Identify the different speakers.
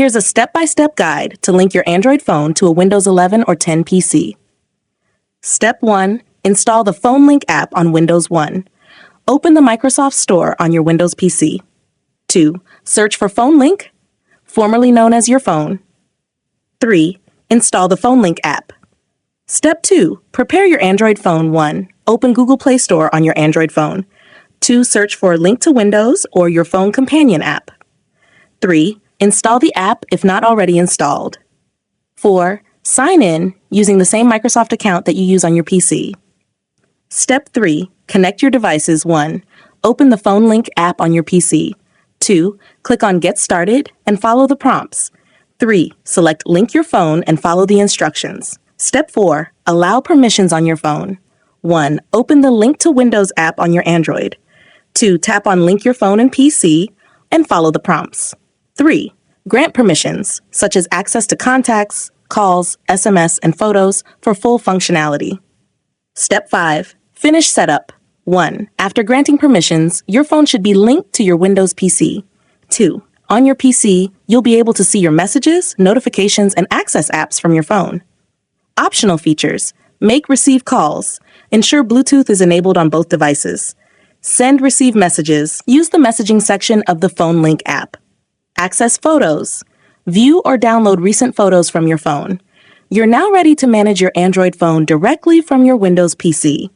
Speaker 1: Here's a step-by-step guide to link your Android phone to a Windows 11 or 10 PC. Step 1. Install the PhoneLink app on Windows 1. Open the Microsoft Store on your Windows PC. 2. Search for PhoneLink, formerly known as your phone. 3. Install the PhoneLink app. Step 2. Prepare your Android phone. 1. Open Google Play Store on your Android phone. 2. Search for Link to Windows or your phone companion app. 3. Install the app if not already installed. 4. Sign in using the same Microsoft account that you use on your PC. Step 3. Connect your devices. 1. Open the PhoneLink app on your PC. 2. Click on Get Started and follow the prompts. 3. Select Link your phone and follow the instructions. Step 4. Allow permissions on your phone. 1. Open the Link to Windows app on your Android. 2. Tap on Link your phone and PC and follow the prompts. 3. Grant permissions, such as access to contacts, calls, SMS, and photos for full functionality. Step 5. Finish setup. 1. After granting permissions, your phone should be linked to your Windows PC. 2. On your PC, you'll be able to see your messages, notifications, and access apps from your phone. Optional features. Receive calls. Ensure Bluetooth is enabled on both devices. Receive messages. Use the messaging section of the PhoneLink app. Access photos. View or download recent photos from your phone. You're now ready to manage your Android phone directly from your Windows PC.